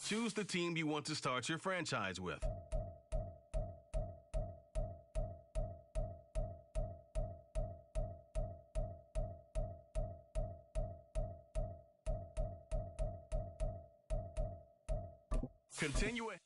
Choose the team you want to start your franchise with. Continue it.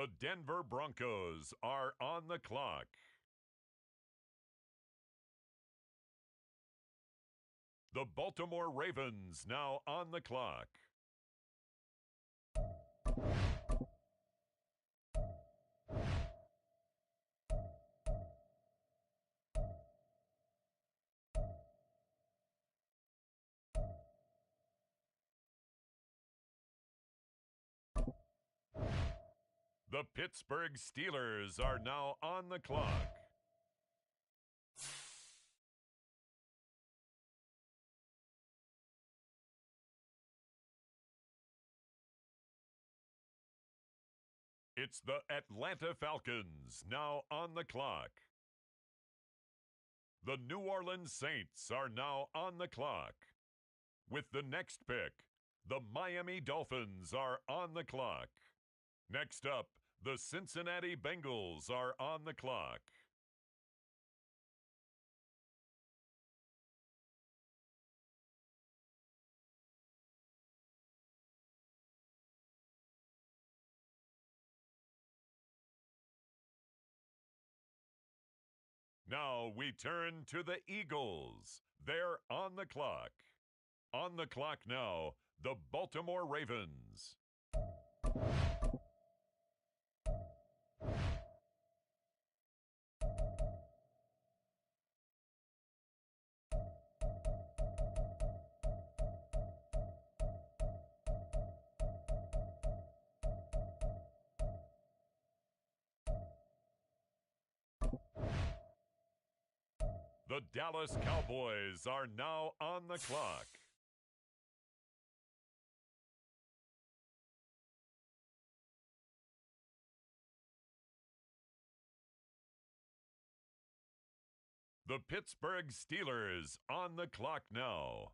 The Denver Broncos are on the clock. The Baltimore Ravens now on the clock. The Pittsburgh Steelers are now on the clock. It's the Atlanta Falcons now on the clock. The New Orleans Saints are now on the clock. With the next pick, the Miami Dolphins are on the clock. Next up, the Cincinnati Bengals are on the clock. Now we turn to the Eagles. They're on the clock. On the clock now, the Baltimore Ravens. The Dallas Cowboys are now on the clock. The Pittsburgh Steelers on the clock now.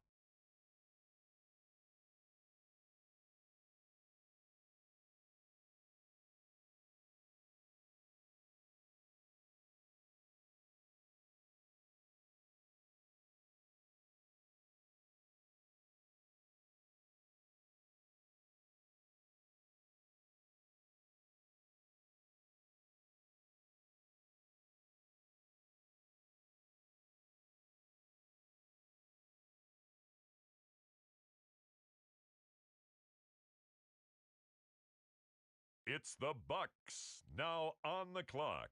It's the Bucks now on the clock.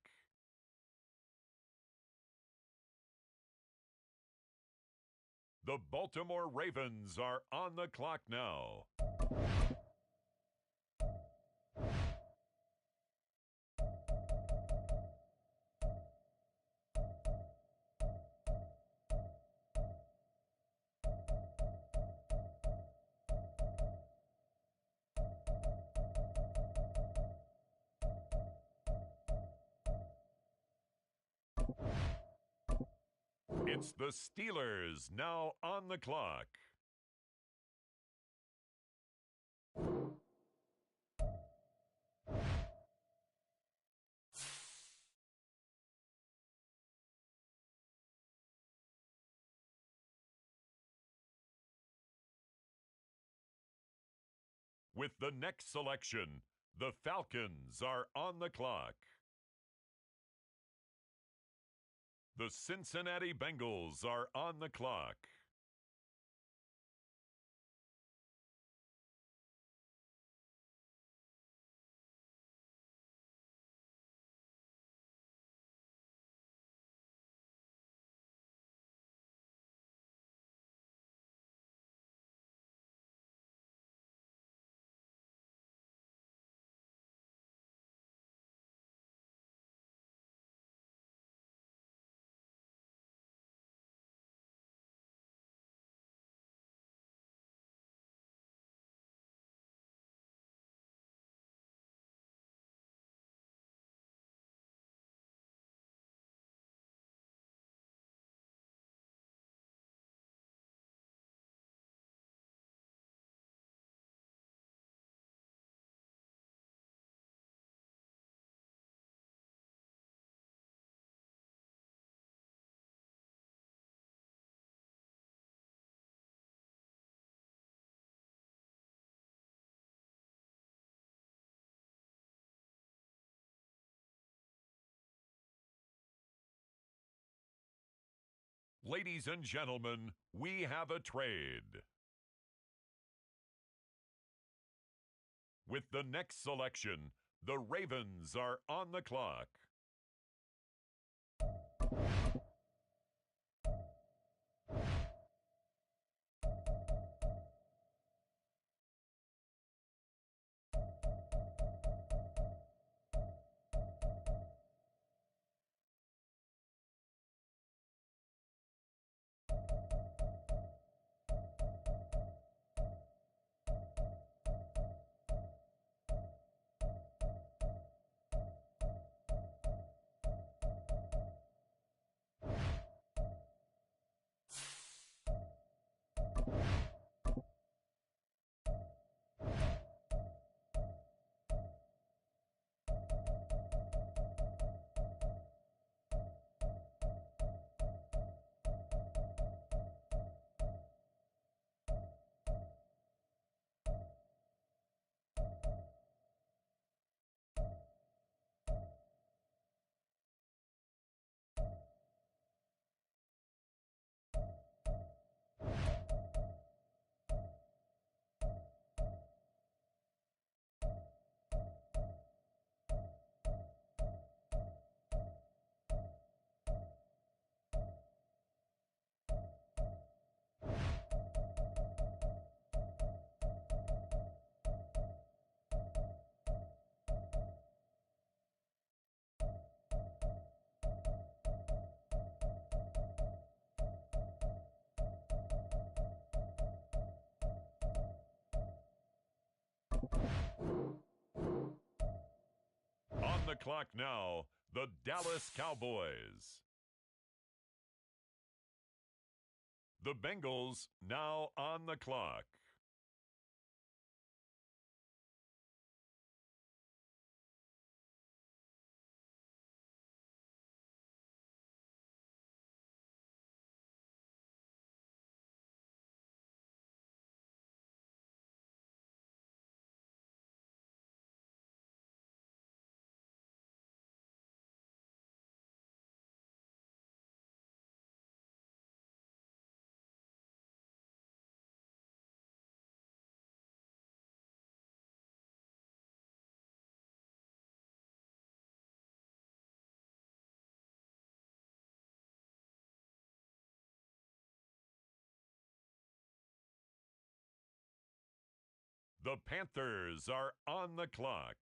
The Baltimore Ravens are on the clock now. It's the Steelers now on the clock. With the next selection, the Falcons are on the clock. The Cincinnati Bengals are on the clock. Ladies and gentlemen, we have a trade. With the next selection, the Ravens are on the clock. On the clock now, the Dallas Cowboys. The Bengals now on the clock. The Panthers are on the clock.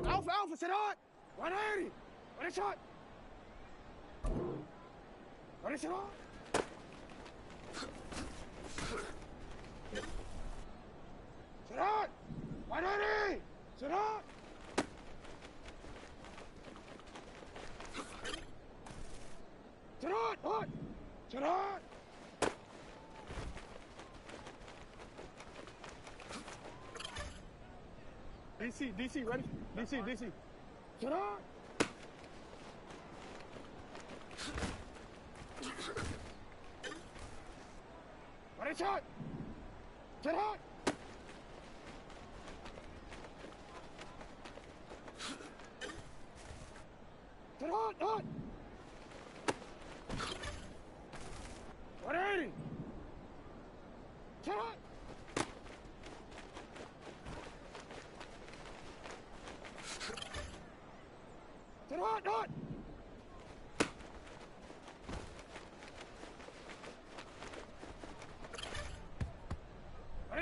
Alpha, Alpha, sit on! 180! Ready, shot! Ready, sit on! Sit on! 180! Sit on! Sit on! On! Sit on! DC, DC, ready? DC, DC. Sit on! Ready, shot! Sit on! Sit on! On!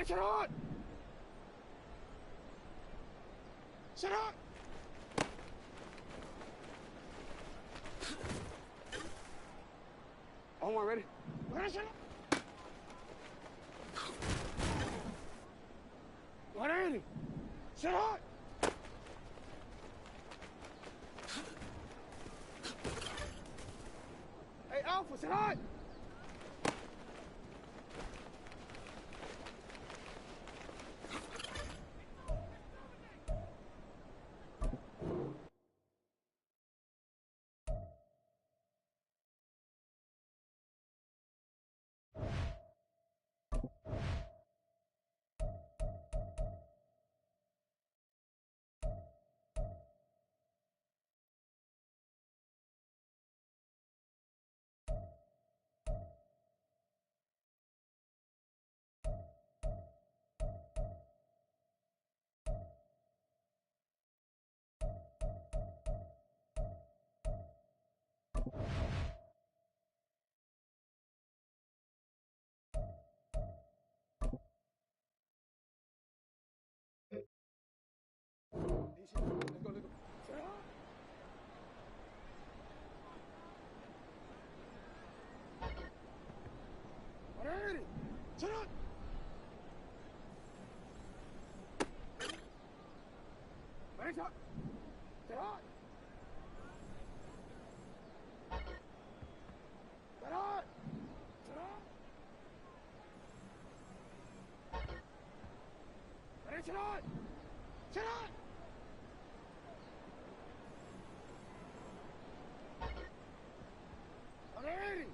Sit hard! Sit hard! On one, ready? Ready, sit hard! 180! Sit hard! Hey, Alpha, sit hard! Let's go, let's go. Sit hard! Ready? Sit hard! Ready, sit hard! Sit hard! Sit hard! Sit hard! Ready, sit hard! Sit hard! Ready?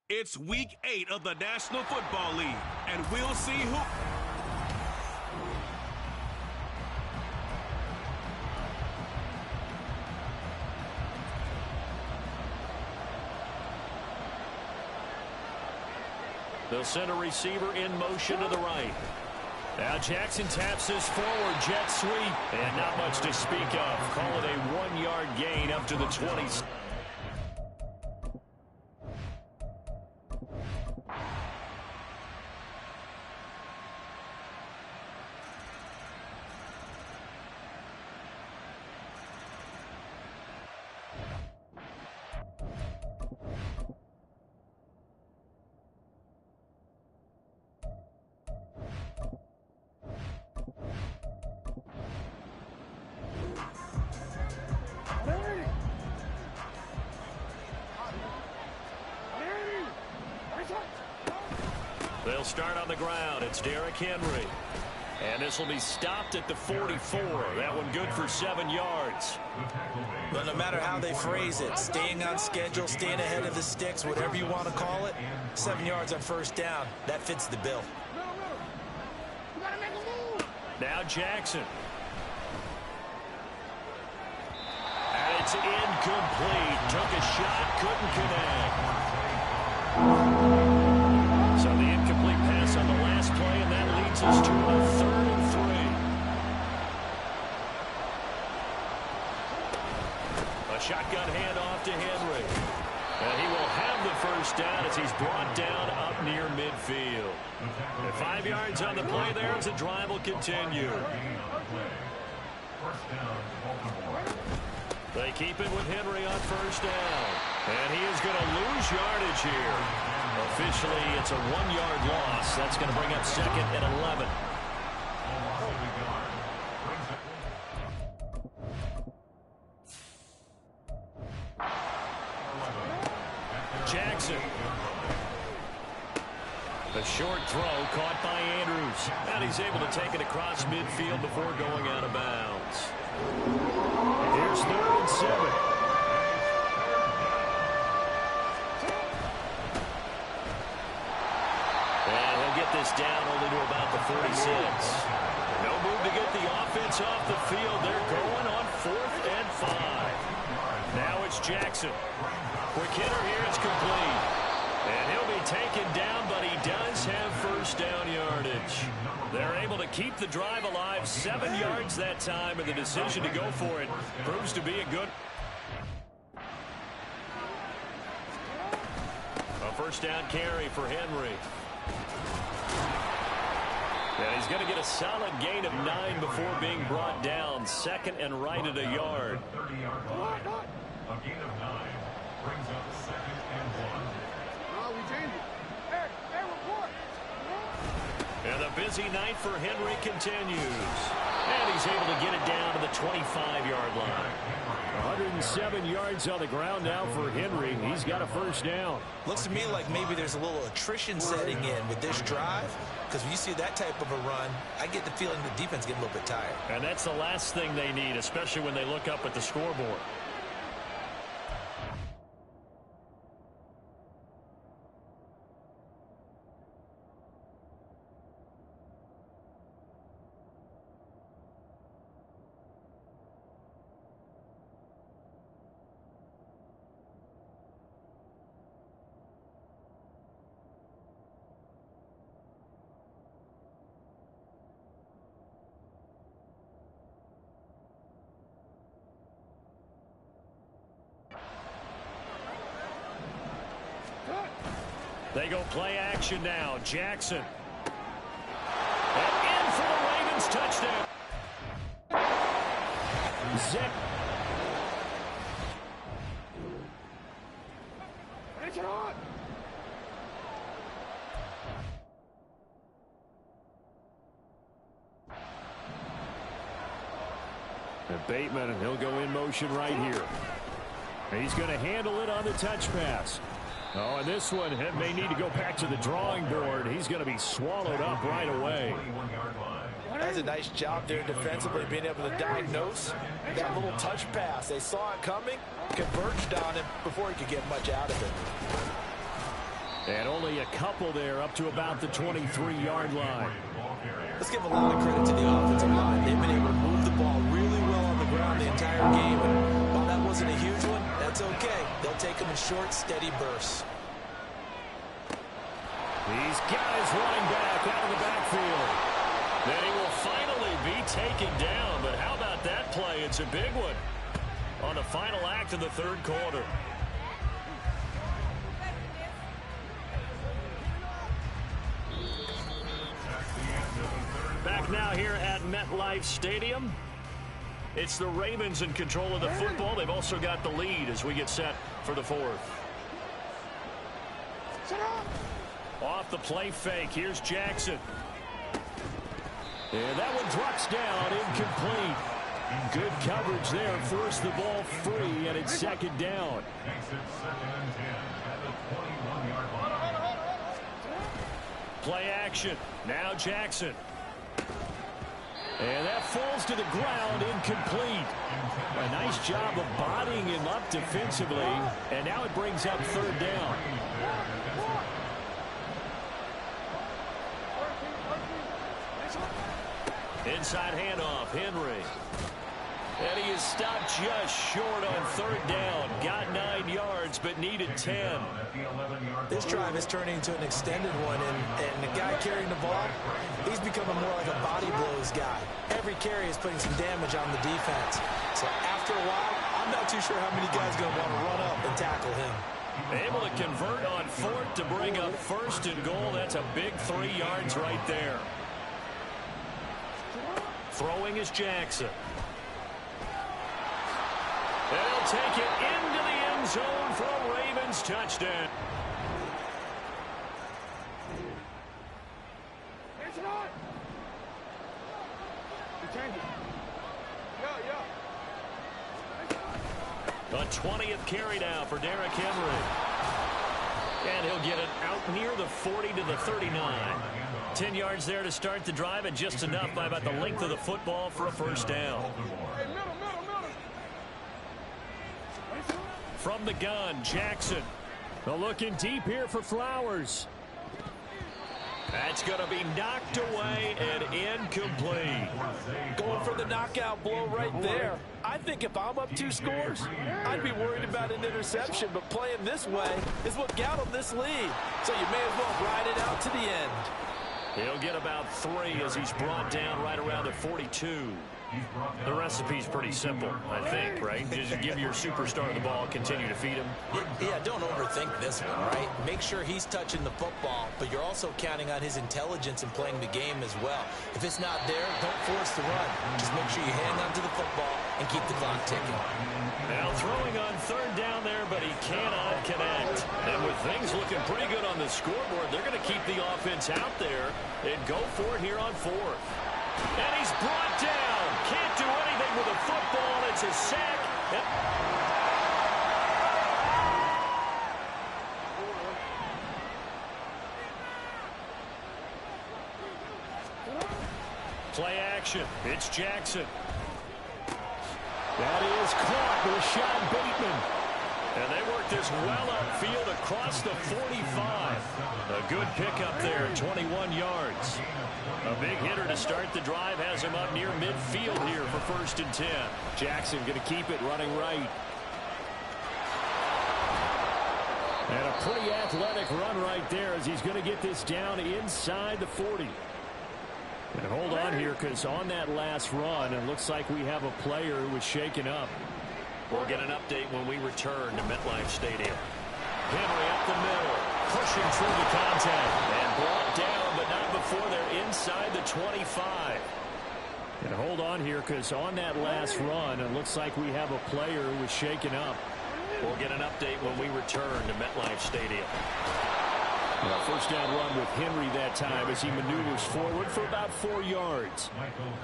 It's week 8 of the National Football League, and we'll see who... They'll send a receiver in motion to the right. Now Jackson taps this forward jet sweep, and not much to speak of. Call it a 1-yard gain up to the 20. They'll start on the ground. It's Derrick Henry. And this will be stopped at the 44. That one good for 7 yards. But no matter how they phrase it, staying on schedule, staying ahead of the sticks, whatever you want to call it, 7 yards on first down, that fits the bill. Now Jackson. And it's incomplete. Took a shot, couldn't connect. So the incomplete pass on the last play, and that leads us to a 3rd and 3. A shotgun handoff to Henry. And he will have the first down as he's brought down up near midfield. And 5 yards on the play there as the drive will continue. They keep it with Henry on first down. And he is going to lose yardage here. Officially, it's a 1-yard loss. That's going to bring up 2nd and 11. Jackson. A short throw caught by Andrews. And he's able to take it across midfield before going out of bounds. Here's 3rd and 7. This down only to about the 46. No move to get the offense off the field. They're going on 4th and 5. Now it's Jackson. Quick hitter here. It's complete. And he'll be taken down, but he does have first down yardage. They're able to keep the drive alive. 7 yards that time, and the decision to go for it proves to be a good... A first down carry for Henry. And he's going to get a solid gain of 9 before being brought down. 2nd and right at a yard. A gain of 9 brings up 2nd and 1. And the busy night for Henry continues. And he's able to get it down to the 25-yard line. 107 yards on the ground now for Henry. He's got a first down. Looks to me like maybe there's a little attrition setting in with this drive, because when you see that type of a run, I get the feeling the defense getting a little bit tired. And that's the last thing they need, especially when they look up at the scoreboard. They go play action now. Jackson. And in for the Ravens touchdown. Zip. And Bateman, and he'll go in motion right here. And he's going to handle it on the touch pass. Oh, and this one may need to go back to the drawing board. He's going to be swallowed up right away. That's a nice job there defensively, being able to diagnose that little touch pass. They saw it coming, converged on him before he could get much out of it. And only a couple there up to about the 23-yard line. Let's give a lot of credit to the offensive line. They've been able to move the ball really well on the ground the entire game. And while that wasn't a huge one, that's okay. They'll take them in short, steady bursts. He's got his running back out of the backfield. Then he will finally be taken down. But how about that play? It's a big one on the final act of the third quarter. Back now here at MetLife Stadium. It's the Ravens in control of the football. They've also got the lead as we get set for the fourth. Off the play fake. Here's Jackson. And that one drops down, incomplete. Good coverage there. Forced the ball free, and it's second down. Play action. Now Jackson. And that falls to the ground, incomplete. A nice job of bodying him up defensively, and now it brings up third down. Inside handoff, Henry. And he is stopped just short on third down. Got 9 yards, but needed 10. This drive is turning into an extended one, and the guy carrying the ball, he's becoming more like a body blows guy. Every carry is putting some damage on the defense. So after a while, I'm not too sure how many guys are going to want to run up and tackle him. Able to convert on fourth to bring up first and goal. That's a big 3 yards right there. Throwing is Jackson. They'll take it into the end zone for a Ravens touchdown. A 20th carry now for Derrick Henry. And he'll get it out near the 40 to the 39. 10 yards there to start the drive, and just enough by about the length of the football for a first down. From the gun, Jackson. They're looking deep here for Flowers. That's going to be knocked away and incomplete. Going for the knockout blow right there. I think if I'm up 2 scores, I'd be worried about an interception, but playing this way is what got him this lead. So you may as well ride it out to the end. He'll get about 3 as he's brought down right around the 42. The recipe's pretty simple, I think, right? Just give your superstar the ball, continue to feed him. Yeah, don't overthink this one, right? Make sure he's touching the football, but you're also counting on his intelligence in playing the game as well. If it's not there, don't force the run. Just make sure you hang on to the football and keep the clock ticking. Now throwing on third down there, but he cannot connect. And with things looking pretty good on the scoreboard, they're going to keep the offense out there and go for it here on fourth. And he's brought down. Can't do anything with a football. It's a sack. Play action. It's Jackson. That is caught. Rashad Bateman. And they work this well upfield across the 45. A good pickup there, 21 yards. A big hitter to start the drive has him up near midfield here for 1st and 10. Jackson going to keep it running right. And a pretty athletic run right there as he's going to get this down inside the 40. And hold on here, because on that last run, it looks like we have a player who was shaken up. We'll get an update when we return to MetLife Stadium. Henry up the middle, pushing through the contact, and brought down, but not before they're inside the 25. And hold on here, because on that last run, it looks like we have a player who was shaken up. We'll get an update when we return to MetLife Stadium. Well, first down run with Henry that time as he maneuvers forward for about 4 yards.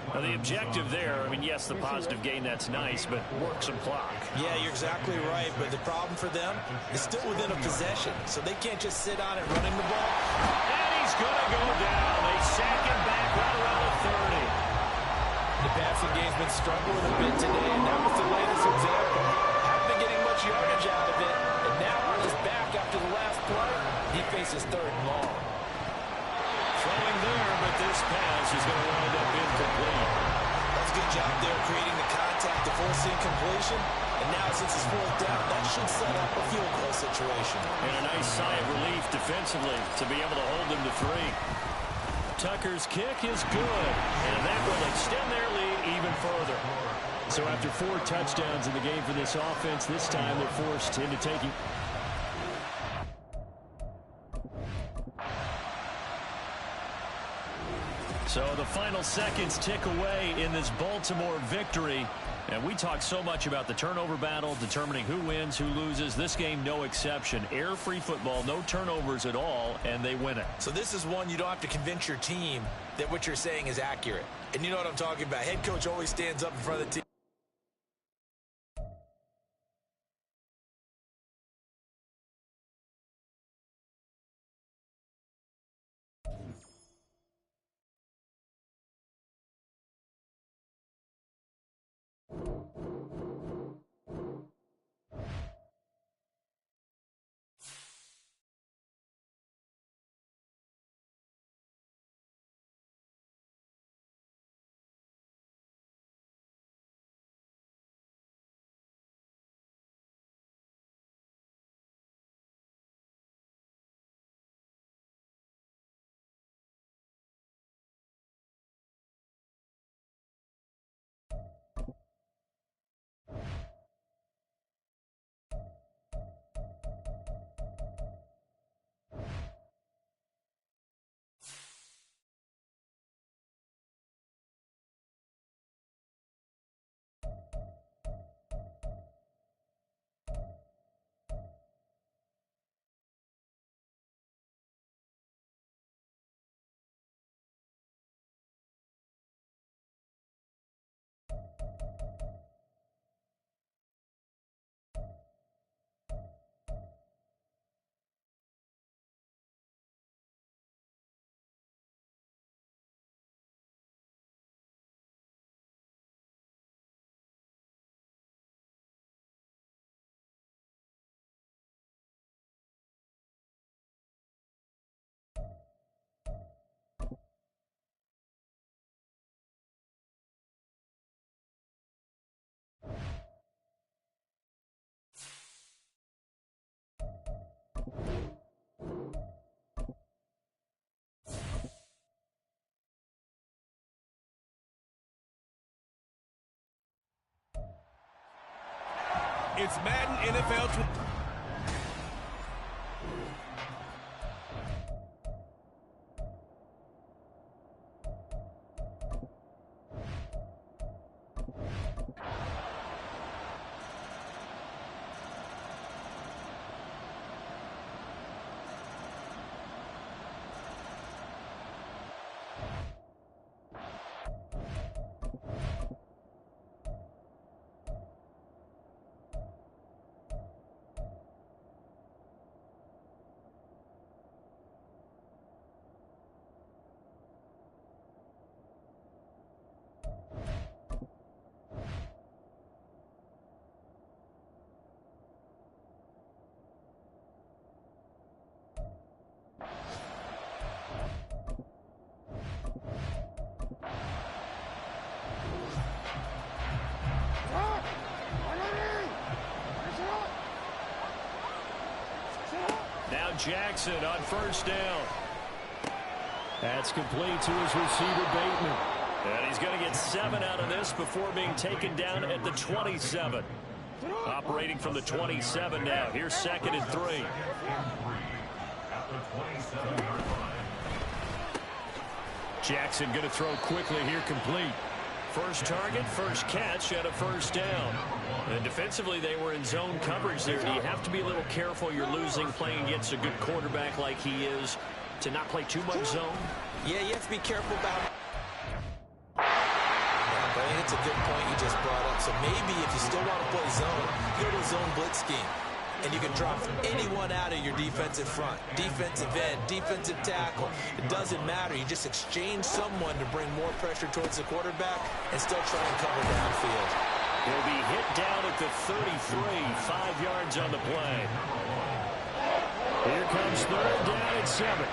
Now, the objective there, I mean, yes, the positive gain, that's nice, but work some clock. Yeah, you're exactly right, but the problem for them is still within a possession, so they can't just sit on it running the ball. And he's going to go down. They sack him back right around the 30. The passing game's been struggling a bit today, and that was the latest example. Haven't been getting much yardage out of it, and now on his back after the last play, he faces is going to wind up incomplete. That's a good job there creating the contact to force the incompletion. And now since it's fourth down, that should set up a field goal situation. And a nice sigh of relief defensively to be able to hold them to 3. Tucker's kick is good, and that will extend their lead even further. So after 4 touchdowns in the game for this offense, this time they're forced into taking. So the final seconds tick away in this Baltimore victory. And we talk so much about the turnover battle, determining who wins, who loses. This game, no exception. Air-free football, no turnovers at all, and they win it. So this is one you don't have to convince your team that what you're saying is accurate. And you know what I'm talking about. Head coach always stands up in front of the team. It's Madden NFL. Now Jackson on first down. That's complete to his receiver, Bateman. And he's going to get 7 out of this before being taken down at the 27. Operating from the 27 now. Here's 2nd and 3. Jackson going to throw quickly here, complete. First target, first catch at a first down. And defensively, they were in zone coverage there. You have to be a little careful. You're losing playing against a good quarterback like he is to not play too much zone. Yeah, you have to be careful about it. But I think it's a good point you just brought up. So maybe if you still want to play zone, go to a zone blitz scheme. And you can drop anyone out of your defensive front. Defensive end, defensive tackle. It doesn't matter. You just exchange someone to bring more pressure towards the quarterback and still try and cover downfield. He'll be hit down at the 33, 5 yards on the play. Here comes 3rd down and 7.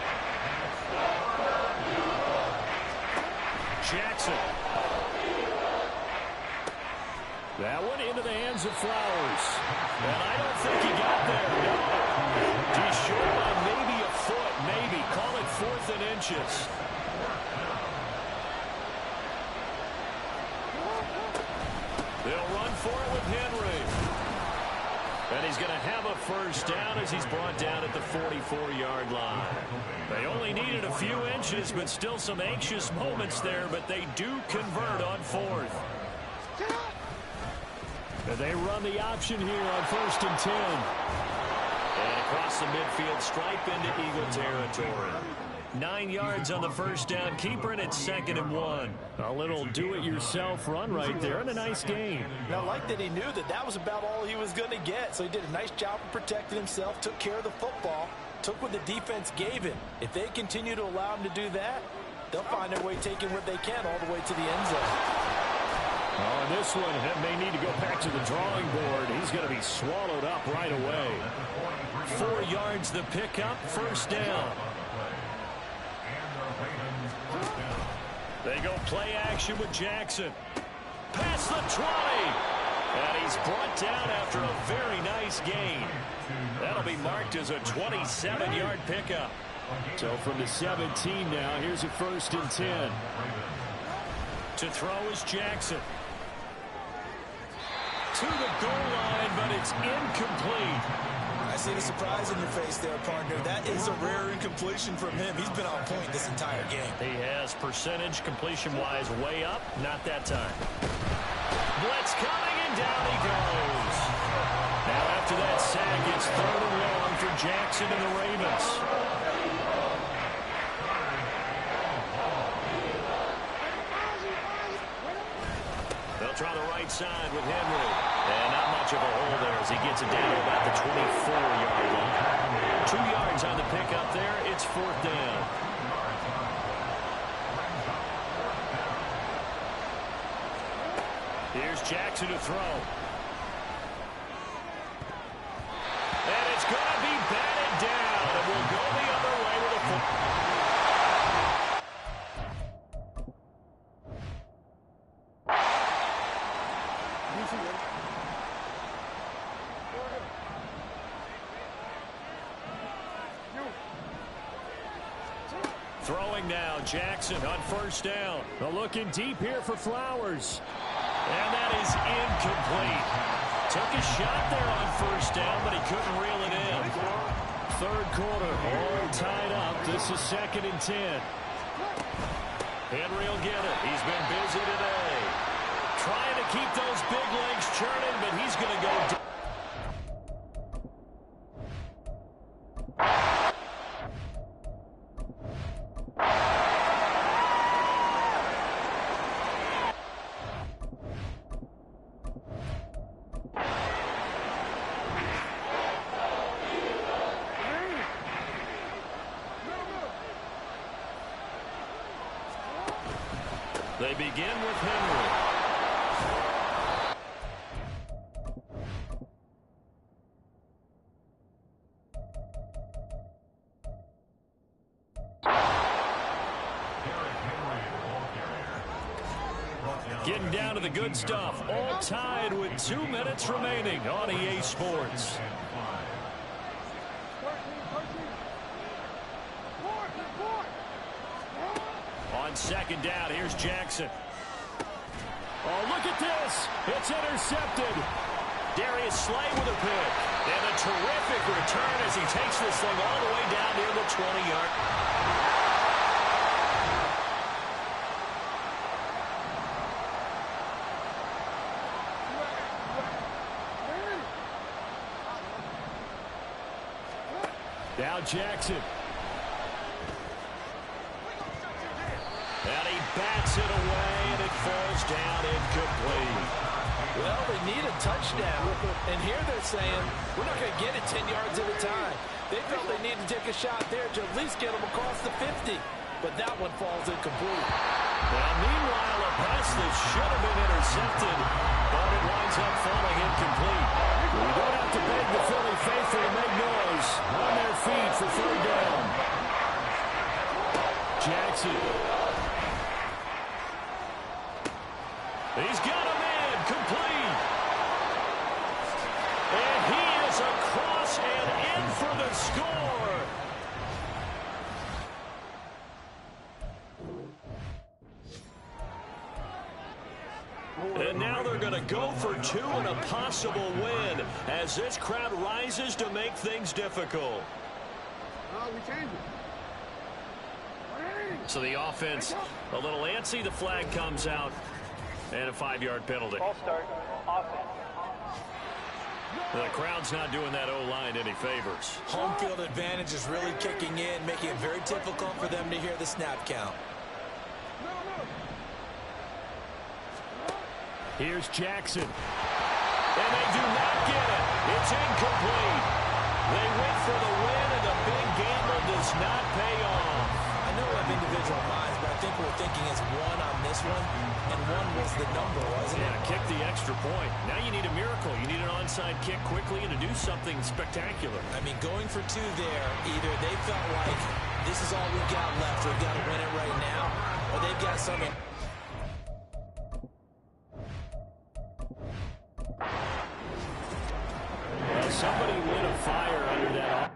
Jackson. That one into the hands of Flowers. And I don't think he got there. No. He's short by maybe a foot. Maybe. Call it 4th and inches. They'll run for it with Henry. And he's going to have a first down as he's brought down at the 44-yard line. They only needed a few inches, but still some anxious moments there, but they do convert on 4th. And they run the option here on 1st and 10. And across the midfield stripe into Eagle territory. 9 yards on the first down. Keeper, and it's 2nd and 1. A little do-it-yourself run right there and a nice gain. Now, I like that he knew that that was about all he was going to get. So he did a nice job of protecting himself, took care of the football, took what the defense gave him. If they continue to allow him to do that, they'll find their way taking what they can all the way to the end zone. Oh, this one may need to go back to the drawing board. He's going to be swallowed up right away. 4 yards the pickup, first down. They go play action with Jackson. Past the 20. And he's brought down after a very nice gain. That'll be marked as a 27-yard pickup. So from the 17 now, here's a 1st and 10. To throw is Jackson. To the goal line, but it's incomplete. I see the surprise in your face there, partner. That is a rare incompletion from him. He's been on point this entire game. He has percentage completion-wise way up. Not that time. Blitz coming, and down he goes. Now after that sack, it's 3rd and long for Jackson and the Ravens. They'll try the right side with Henry. And not much of a hole there as he gets it down to about the 24-yard line. 2 yards on the pickup there. It's 4th down. Here's Jackson to throw. And it's going to be batted down. And we'll go the other way with a football. Throwing now, Jackson on 1st down. Looking deep here for Flowers. And that is incomplete. Took a shot there on 1st down, but he couldn't reel it in. 3rd quarter, all tied up. This is 2nd and 10. Henry will get it. He's been busy today. Trying to keep those big legs churning, but he's going to go deep. They begin with Henry. Getting down to the good stuff. All tied with 2 minutes remaining on EA Sports. On 2nd down, here's Jackson. Oh, look at this. It's intercepted. Darius Slay with a pick. And a terrific return as he takes this thing all the way down near the 20-yard. Now Jackson. And he bats it away, and it falls down incomplete. Well, they need a touchdown. And here they're saying, we're not going to get it 10 yards at a time. They felt they needed to take a shot there to at least get them across the 50. But that one falls incomplete. Now, meanwhile, a pass that should have been intercepted, but it winds up falling incomplete. We don't have to beg the Philly faithful to make noise. On their feet for 3rd down. Jackson. to score. And now they're going to go for two and a possible win as this crowd rises to make things difficult. We change it. So the offense a little antsy. The flag comes out and a 5-yard penalty. Ball start. Offense. The crowd's not doing that O-line any favors. Home field advantage is really kicking in, making it very difficult for them to hear the snap count. Here's Jackson. And they do not get it. It's incomplete. They went for the win, and the big gamble does not pay off. I know we have individual minds, but I think we're thinking it's one on this one, and one was the number, wasn't it? Yeah, kick the extra point. Now you need a miracle. You need an onside kick quickly and to do something spectacular. I mean, going for two there, either they felt like this is all we've got left, we've got to win it right now, or they've got something. Well, somebody lit a fire under that.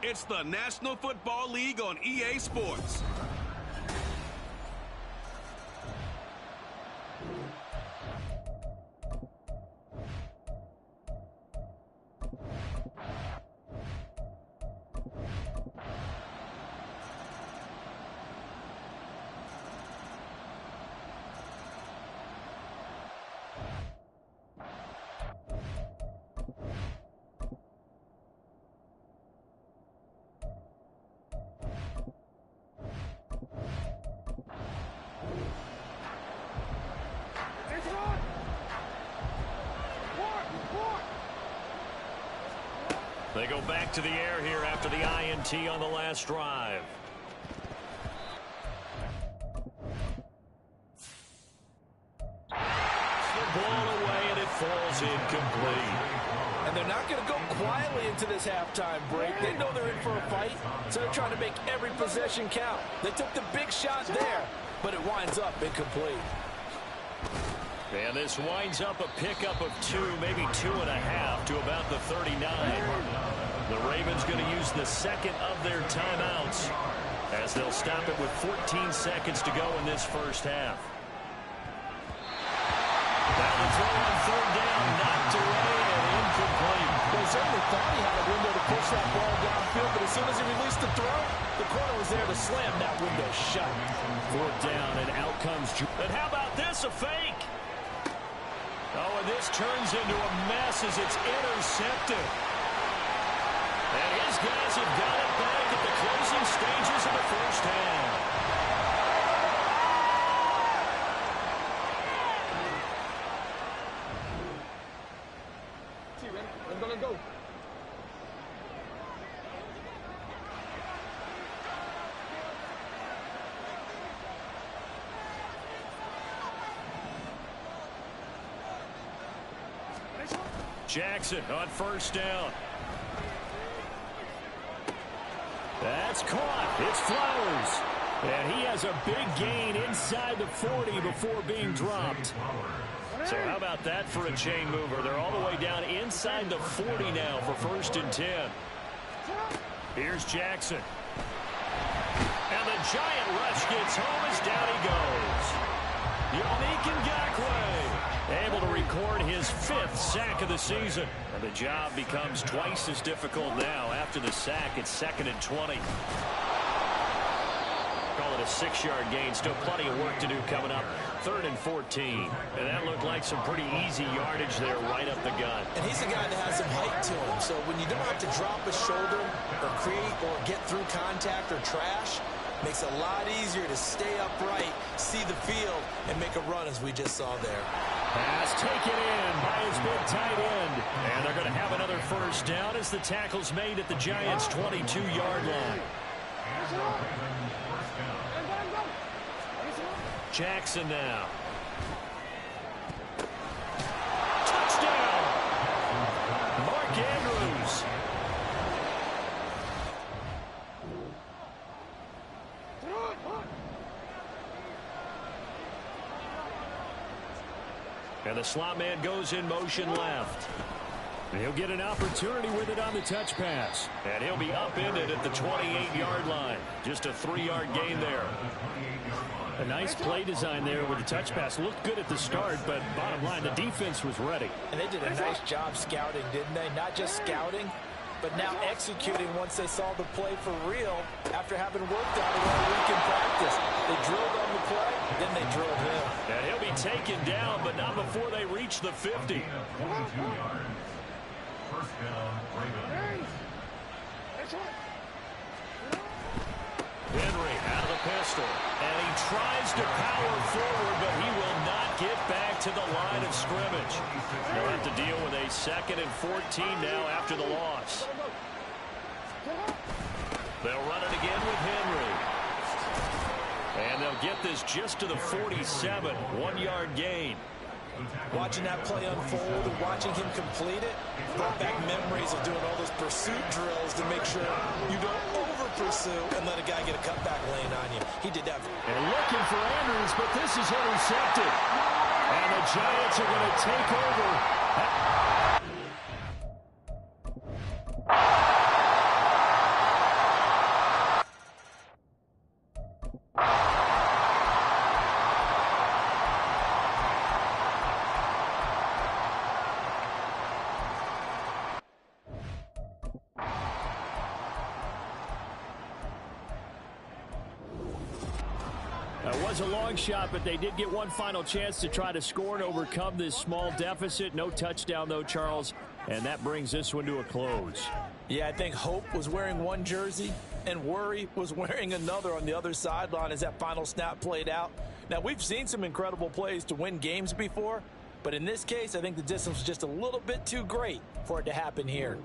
It's the National Football League on EA Sports. They go back to the air here after the INT on the last drive. The ball away, and it falls incomplete. And they're not going to go quietly into this halftime break. They know they're in for a fight, so they're trying to make every possession count. They took the big shot there, but it winds up incomplete. And this winds up a pickup of 2, maybe 2.5 to about the 39. The Ravens going to use the second of their timeouts as they'll stop it with 14 seconds to go in this first half. Now the throw on third down, knocked away and incomplete. They certainly thought he had a window to push that ball downfield, but as soon as he released the throw, the corner was there to slam that window shut. Fourth down, and out comes Drew. And how about this, a fake? Oh, and this turns into a mess as it's intercepted. And his guys have got it back at the closing stages of the first half. Jackson on first down. That's caught. It's Flowers. And he has a big gain inside the 40 before being dropped. So how about that for a chain mover? They're all the way down inside the 40 now for 1st and 10. Here's Jackson. And the giant rush gets home as down he goes. Yannick Ngakoue able to record his 5th sack of the season. And the job becomes twice as difficult now. After the sack, it's 2nd and 20. Call it a 6-yard gain. Still plenty of work to do coming up. 3rd and 14. And that looked like some pretty easy yardage there right up the gut. And he's a guy that has some height to him. So when you don't have to drop a shoulder or create or get through contact or trash, makes it a lot easier to stay upright, see the field, and make a run as we just saw there. Pass taken in by his big tight end. And they're going to have another 1st down as the tackle's made at the Giants' 22-yard line. Jackson now. Touchdown! Mark Andrews. And the slot man goes in motion left. And he'll get an opportunity with it on the touch pass. And he'll be upended at the 28-yard line. Just a 3-yard gain there. A nice play design there with the touch pass. Looked good at the start, but bottom line, the defense was ready. And they did a nice job scouting, didn't they? Not just scouting, but now executing once they saw the play for real after having worked on it all week in practice. They drilled on the play, then they drilled him. And he'll be taken down, but not before they reach the 50. Henry out of the pistol, and he tries to power forward, but he will not get back to the line of scrimmage. They'll have to deal with a 2nd and 14 now after the loss. They'll run it again with Henry. And they'll get this just to the 47, 1-yard gain. Watching that play unfold and watching him complete it brought back memories of doing all those pursuit drills to make sure you don't over-pursue and let a guy get a cutback lane on you. He did that. And looking for Andrews, but this is intercepted. And the Giants are going to take over. It was a long shot, but they did get one final chance to try to score and overcome this small deficit. No touchdown, though, Charles, and that brings this one to a close. Yeah, I think Hope was wearing one jersey and Worry was wearing another on the other sideline as that final snap played out. Now, we've seen some incredible plays to win games before, but in this case, I think the distance was just a little bit too great for it to happen here.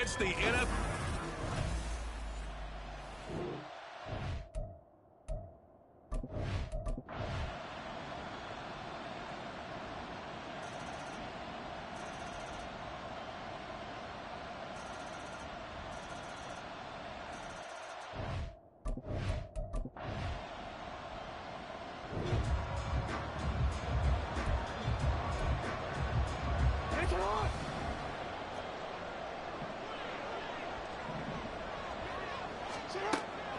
It's the NFL. Take it on.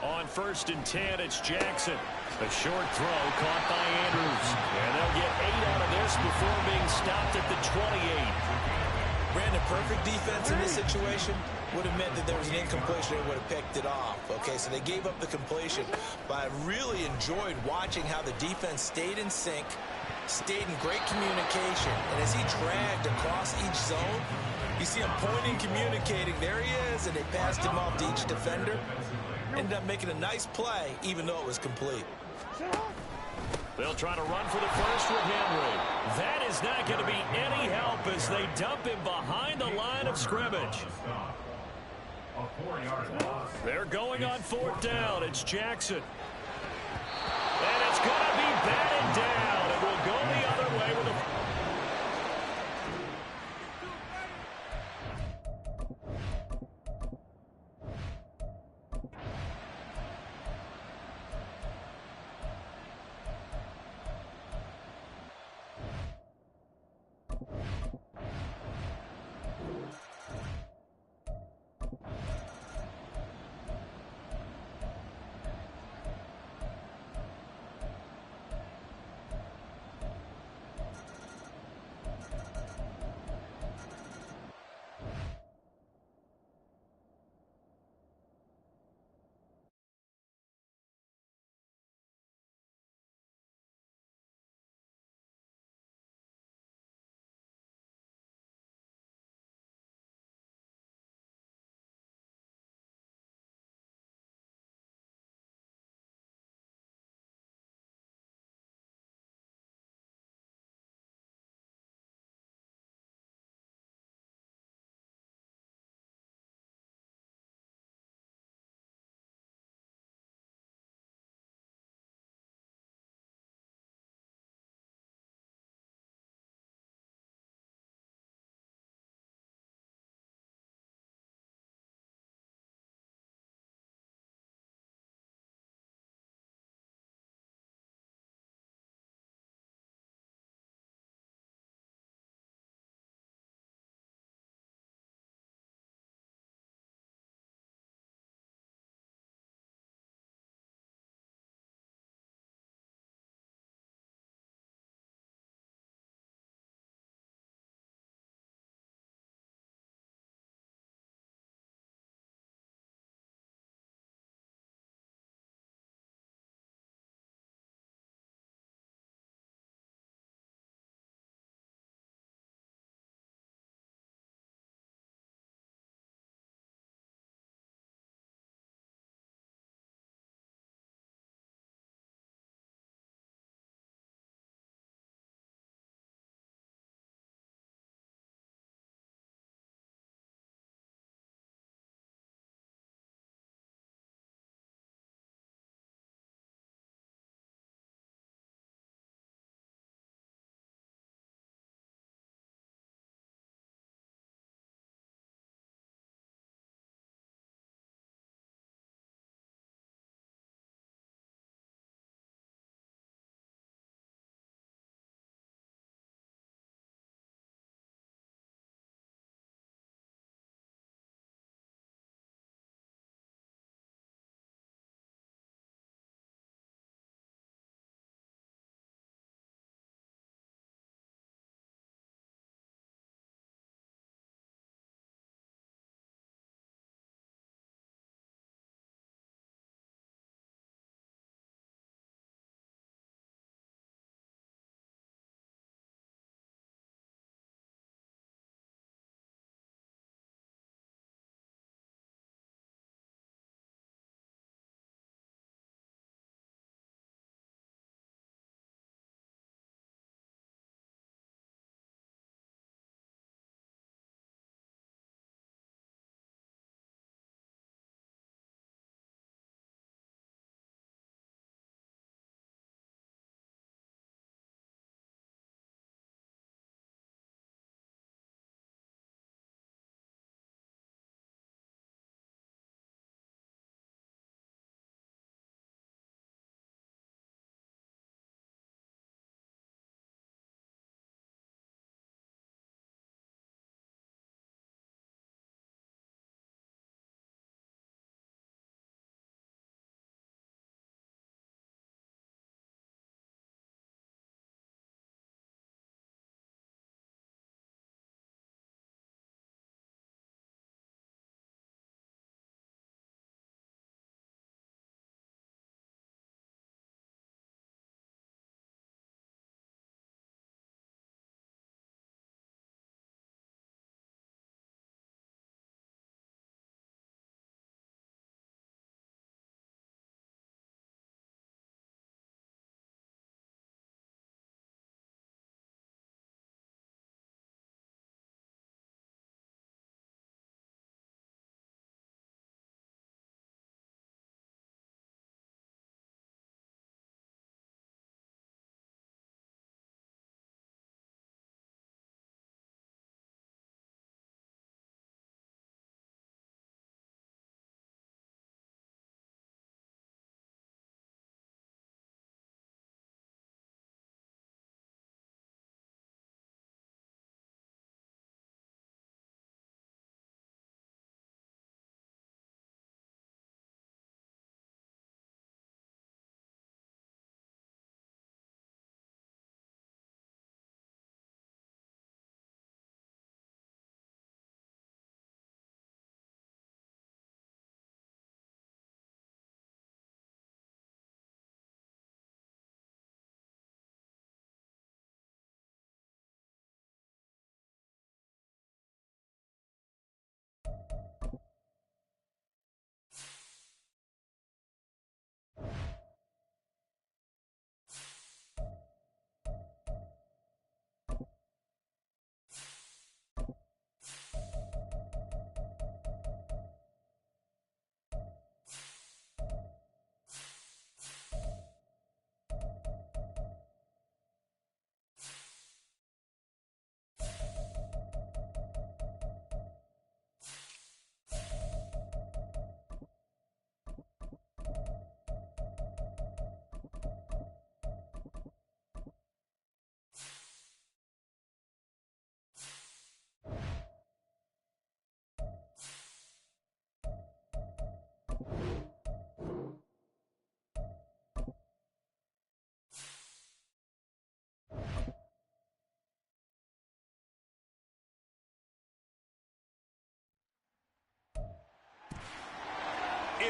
On 1st and 10, it's Jackson. A short throw caught by Andrews. And they'll get 8 out of this before being stopped at the 28. Brandon, perfect defense in this situation would have meant that there was an incompletion and would have picked it off. Okay, so they gave up the completion. But I really enjoyed watching how the defense stayed in sync, stayed in great communication. And as he dragged across each zone, you see him pointing, communicating. There he is, and they passed him off to each defender. Ended up making a nice play, even though it was complete. They'll try to run for the first with Henry. That is not going to be any help as they dump him behind the line of scrimmage. They're going on 4th down. It's Jackson. And it's going to be batted down. It will go the other way with a...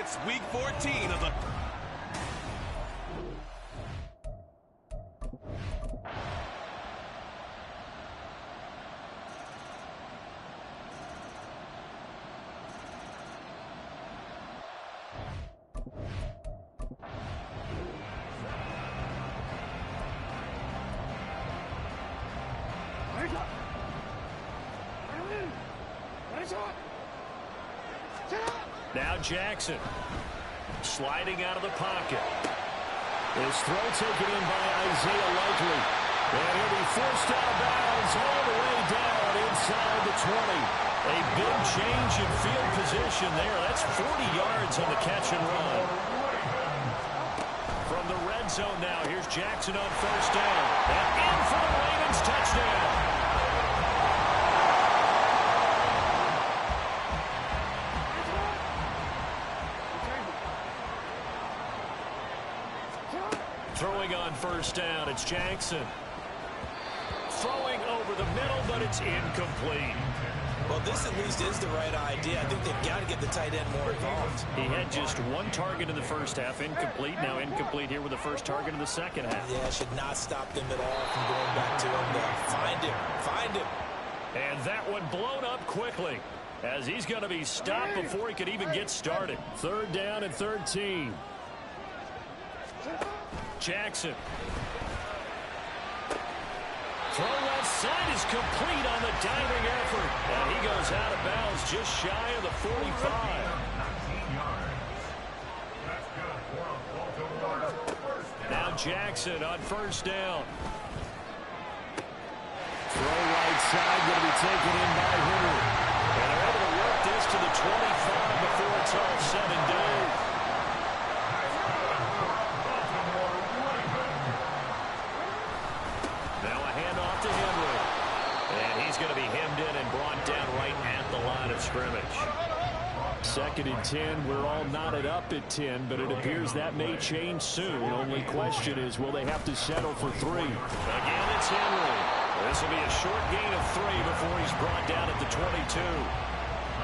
It's week 14 of the... Now Jackson sliding out of the pocket. His throw taken in by Isaiah Likely. And he'll be forced out of bounds all the way down inside the 20. A big change in field position there. That's 40 yards on the catch and run. From the red zone now, here's Jackson on first down. And in for the Ravens touchdown. Throwing on first down, it's Jackson. Throwing over the middle, but it's incomplete. Well, this at least is the right idea. I think they've got to get the tight end more involved. He had just one target in the first half, incomplete. Now incomplete here with the first target in the second half. Yeah, should not stop them at all from going back to him. Find him. Find him. And that one blown up quickly as he's going to be stopped before he could even get started. Third down and 13. Jackson. Throw left side is complete on the diving effort. And he goes out of bounds just shy of the 45. Now Jackson on first down. Throw right side going to be taken in by Henry. And they're able to work this to the 25 before it's all said and done. Going to be hemmed in and brought down right at the line of scrimmage. Second and 10. We're all knotted up at 10, but it appears that may change soon. Only question is, will they have to settle for 3? Again, it's Henry. This will be a short gain of 3 before he's brought down at the 22.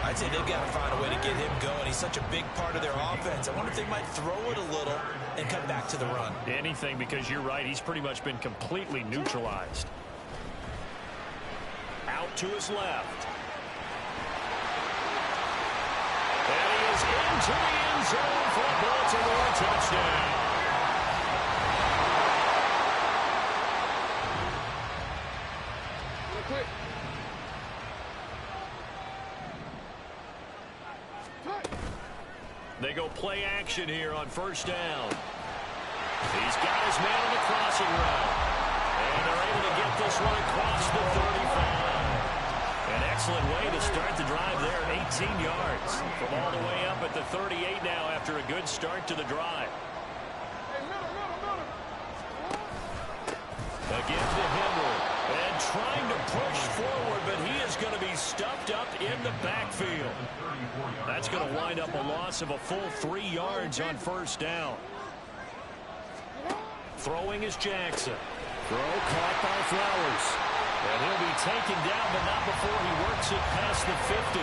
I'd say they've got to find a way to get him going. He's such a big part of their offense. I wonder if they might throw it a little and come back to the run. Anything, because you're right. He's pretty much been completely neutralized. Out to his left. And he is into the end zone for a Baltimore touchdown. Real quick. They go play action here on first down. He's got his man on the crossing route. And they're able to get this one across the 35. An excellent way to start the drive there, 18 yards. From all the way up at the 38 now after a good start to the drive. Again to Henry. And trying to push forward, but he is going to be stuffed up in the backfield. That's going to wind up a loss of a full 3 yards on first down. Throwing is Jackson. Throw caught by Flowers. And he'll be taken down, but not before he works it past the 50.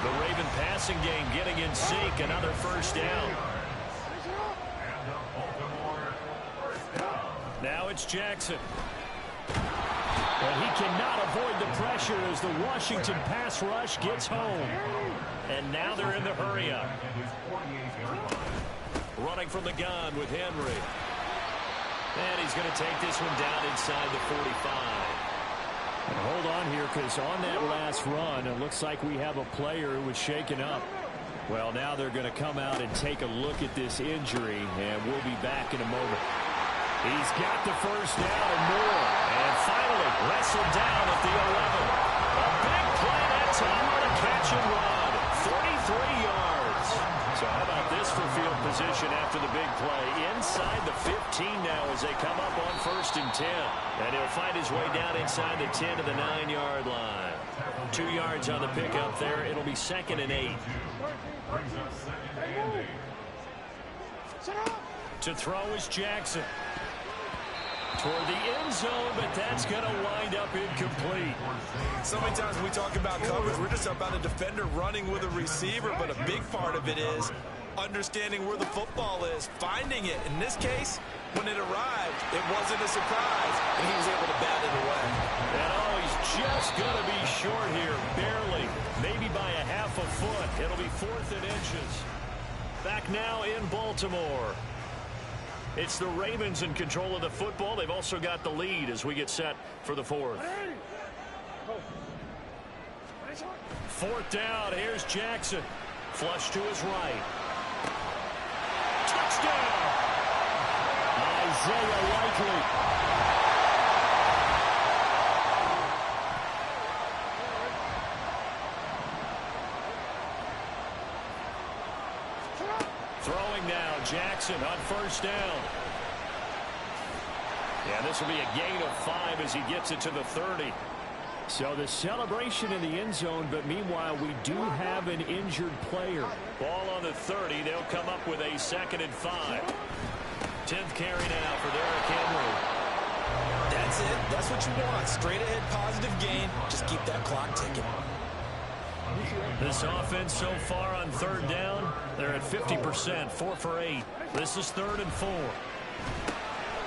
The Raven passing game getting in sync. Another first down. Now it's Jackson. And he cannot avoid the pressure as the Washington pass rush gets home. And now they're in the hurry-up. Running from the gun with Henry. And he's going to take this one down inside the 45. And hold on here, because on that last run, it looks like we have a player who was shaken up. Well, now they're going to come out and take a look at this injury, and we'll be back in a moment. He's got the first down and more. And finally, wrestled down at the 11. A big play that time on a catch and run. 33 yards. So how about this for field position after the big play? Inside the 15 now as they come up on first and 10. And he'll find his way down inside the 10 to the 9-yard line. 2 yards on the pickup there. It'll be 2nd and 8. To throw is Jackson. Toward the end zone, but that's going to wind up incomplete. So many times when we talk about coverage, we're just about a defender running with a receiver, but a big part of it is understanding where the football is, finding it. In this case, when it arrived, it wasn't a surprise, and he was able to bat it away. And he's just going to be short here, barely, maybe by a half a foot. It'll be 4th and inches. Back now in Baltimore. It's the Ravens in control of the football. They've also got the lead as we get set for the 4th. 4th down. Here's Jackson. Flush to his right. Touchdown! Isaiah Likely. Throwing now, Jackson on 1st down. Yeah, this will be a gain of 5 as he gets it to the 30. So the celebration in the end zone, but meanwhile we do have an injured player. Ball on the 30. They'll come up with a 2nd and 5. 10th carry now for Derrick Henry. That's it. That's what you want. Straight ahead positive gain. Just keep that clock ticking. This offense so far on 3rd down, they're at 50%, 4 for 8. This is 3rd and 4.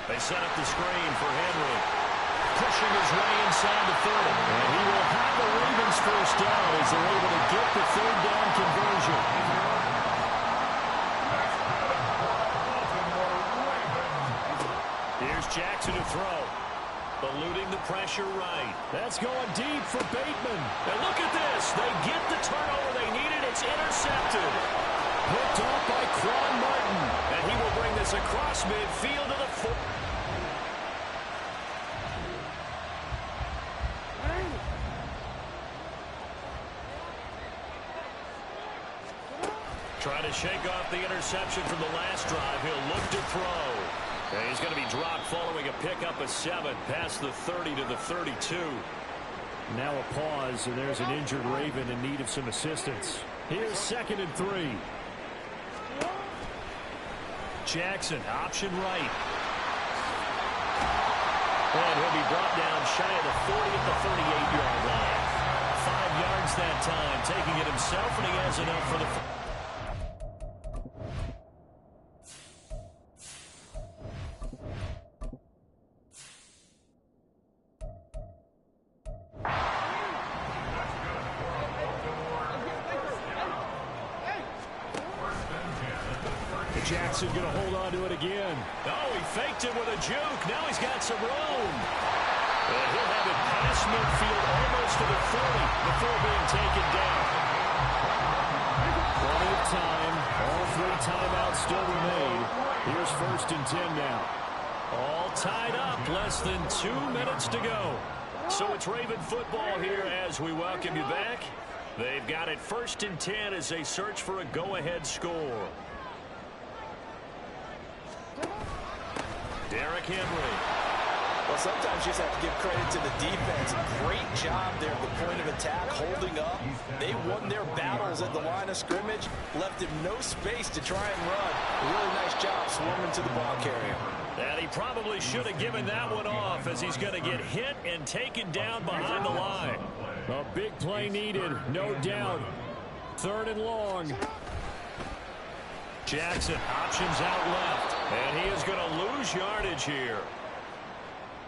They set up the screen for Henry. Pushing his way inside the 30. And he will have the Ravens 1st down as they're able to get the 3rd down conversion. Here's Jackson to throw. Eluding the pressure right. That's going deep for Bateman. And look at this. They get the turnover they needed. It's intercepted. Picked off by Quan Martin. And he will bring this across midfield to the 4. Trying to shake off the interception from the last drive. He'll look to throw. And he's going to be dropped following a pickup of 7 past the 30 to the 32. Now a pause, and there's an injured Raven in need of some assistance. Here's 2nd and 3. Jackson, option right. And he'll be brought down shy of the 40 at the 38-yard line. 5 yards that time, taking it himself, and he has enough for the... Jackson going to hold on to it again. Oh, he faked it with a juke. Now he's got some room. And he'll have it past midfield almost to the 40 before being taken down. Plenty of time. All 3 timeouts still remain. Here's 1st and 10 now. All tied up. Less than 2 minutes to go. So it's Raven football here as we welcome you back. They've got it 1st and 10 as they search for a go-ahead score. Derrick Henry. Well, sometimes you just have to give credit to the defense. Great job there at the point of attack, holding up. They won their battles at the line of scrimmage, left him no space to try and run. A really nice job swarming to the ball carrier. And he probably should have given that one off as he's going to get hit and taken down behind the line. A big play needed, no doubt. 3rd and long. Jackson, options out left. And he is going to lose yardage here.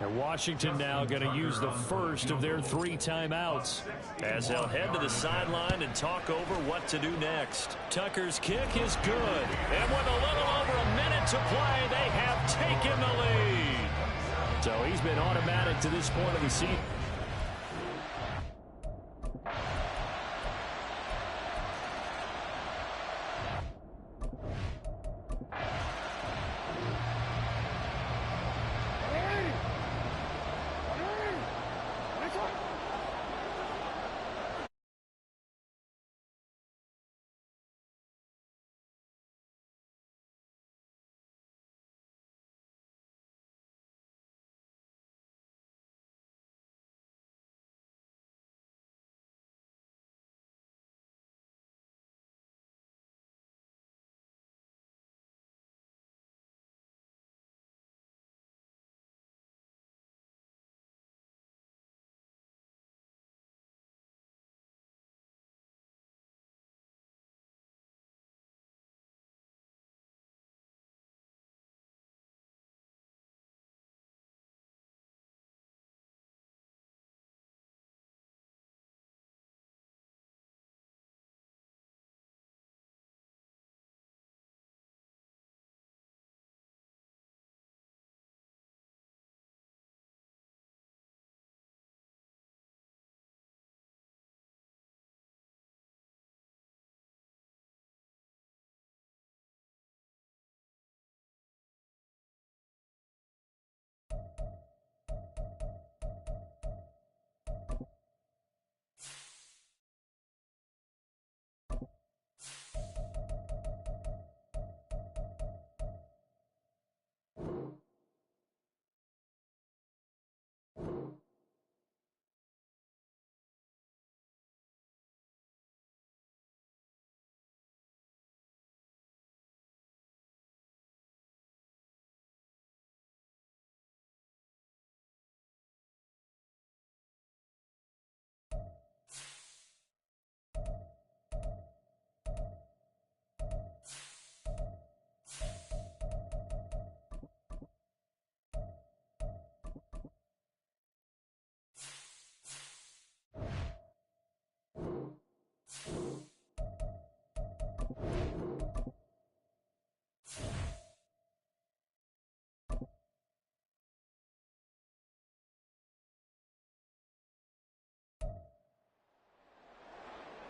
And Washington now going to use the first of their 3 timeouts as they'll head to the sideline and talk over what to do next. Tucker's kick is good. And with a little over a minute to play, they have taken the lead. So he's been automatic to this point of the season.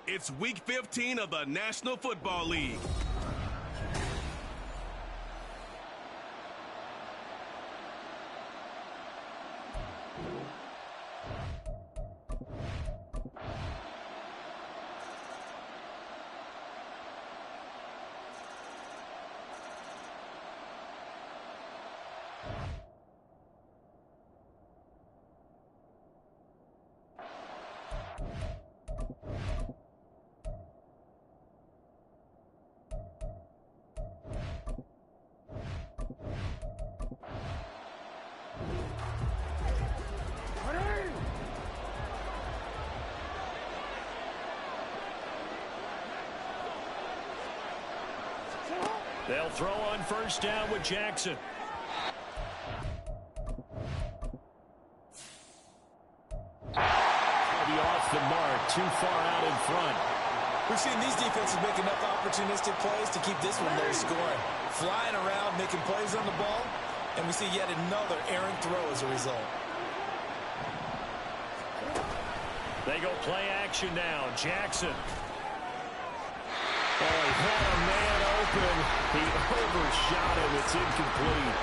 It's Week 15 of the National Football League. They'll throw on first down with Jackson. Maybe off the mark, too far out in front. We've seen these defenses make enough opportunistic plays to keep this one low scoring. Flying around, making plays on the ball, and we see yet another errant throw as a result. They go play action now. Jackson. Oh, he had a man open. He overshot him. It's incomplete.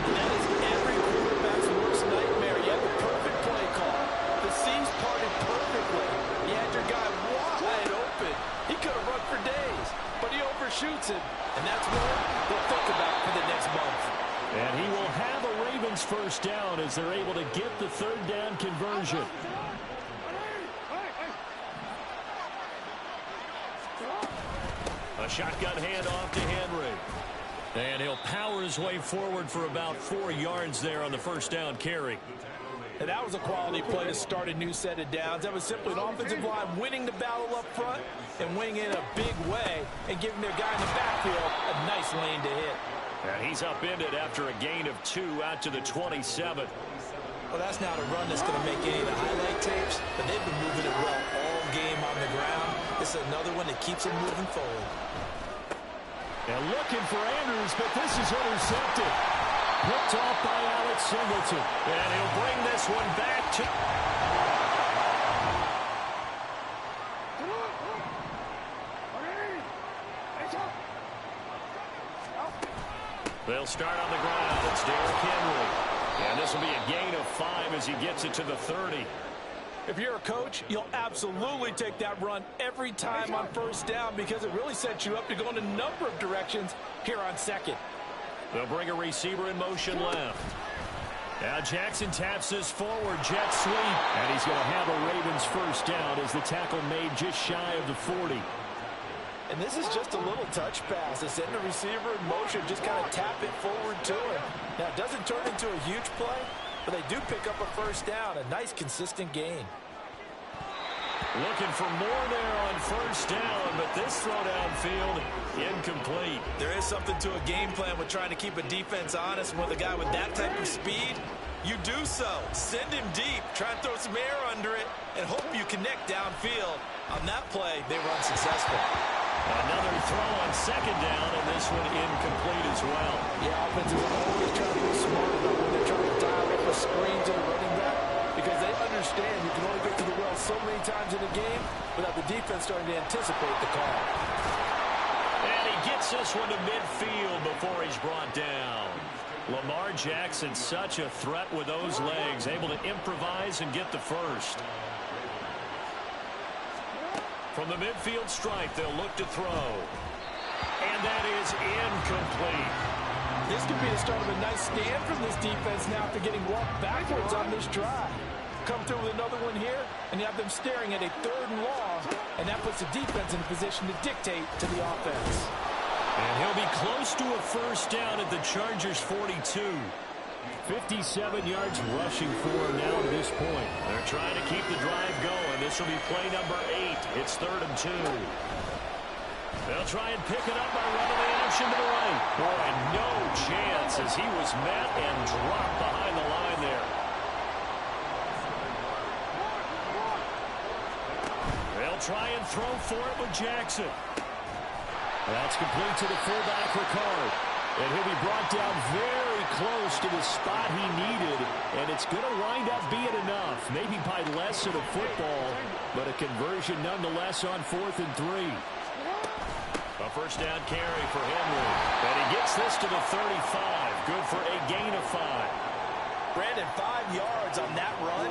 That is every quarterback's worst nightmare. You have the perfect play call. The seams parted perfectly. You had your guy wide open. He could have run for days, but he overshoots him. And that's what they'll think about for the next month. And he will have a Ravens first down as they're able to get the third down conversion. A shotgun handoff to Henry. And he'll power his way forward for about 4 yards there on the first down carry. And that was a quality play to start a new set of downs. That was simply an offensive line winning the battle up front and winning it in a big way and giving their guy in the backfield a nice lane to hit. And he's upended after a gain of 2 out to the 27. Well, that's not a run that's going to make any of the highlight tapes, but they've been moving it well all game on the ground. This is another one that keeps them moving forward. And looking for Andrews, but this is intercepted. Picked off by Alex Singleton. And he'll bring this one back to... They'll start on the ground. It's Derrick Henry. And this will be a gain of 5 as he gets it to the 30. If you're a coach, you'll absolutely take that run every time on first down because it really sets you up to go in a number of directions here on second. They'll bring a receiver in motion left. Now Jackson taps this forward, jet sweep. And he's going to have a Ravens first down as the tackle made just shy of the 40. And this is just a little touch pass. They send the receiver in motion, just kind of tap it forward to him. Now, it doesn't turn into a huge play, but they do pick up a first down, a nice, consistent gain. Looking for more there on first down, but this throw downfield, incomplete. There is something to a game plan with trying to keep a defense honest. And with a guy with that type of speed, you do so. Send him deep, try and throw some air under it, and hope you connect downfield. On that play, they were unsuccessful. Another throw on second down, and this one incomplete as well. Yeah, offenses are always trying to be smart about when they're trying to dial up a screen to the running back because they understand you can only get to the well so many times in a game without the defense starting to anticipate the call. And he gets this one to midfield before he's brought down. Lamar Jackson, such a threat with those legs, able to improvise and get the first. From the midfield stripe, they'll look to throw. And that is incomplete. This could be the start of a nice stand from this defense now after getting walked backwards on this drive. Come through with another one here, and you have them staring at a 3rd and long, and that puts the defense in a position to dictate to the offense. And he'll be close to a first down at the Chargers' 42. 57 yards rushing for him now at this point. They're trying to keep the drive going. This will be play number 8. It's 3rd and 2. They'll try and pick it up by running the option to the right. Boy, no chance as he was met and dropped behind the line there. They'll try and throw for it with Jackson. That's complete to the fullback, Ricard. And he'll be brought down very close to the spot he needed, and it's going to wind up being enough. Maybe by less than a football, but a conversion nonetheless on 4th and 3. A first down carry for Henry, and he gets this to the 35. Good for a gain of 5. Brandon, 5 yards on that run.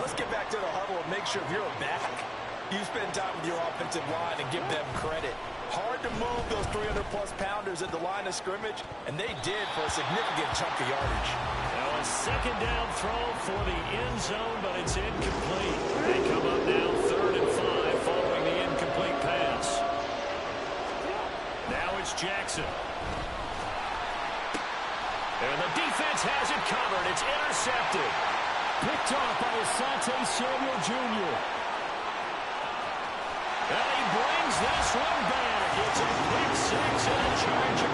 Let's get back to the huddle and make sure if you're a back, you spend time with your offensive line and give them credit. Hard to move those 300-plus pounders at the line of scrimmage, and they did for a significant chunk of yardage. Now a second down throw for the end zone, but it's incomplete. They come up now 3rd and 5 following the incomplete pass. Now it's Jackson. And the defense has it covered. It's intercepted. Picked off by Asante Samuel Jr. And he brings this one back. It's a pick 6 and a Charger.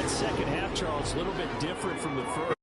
Second half, Charles, a little bit different from the first.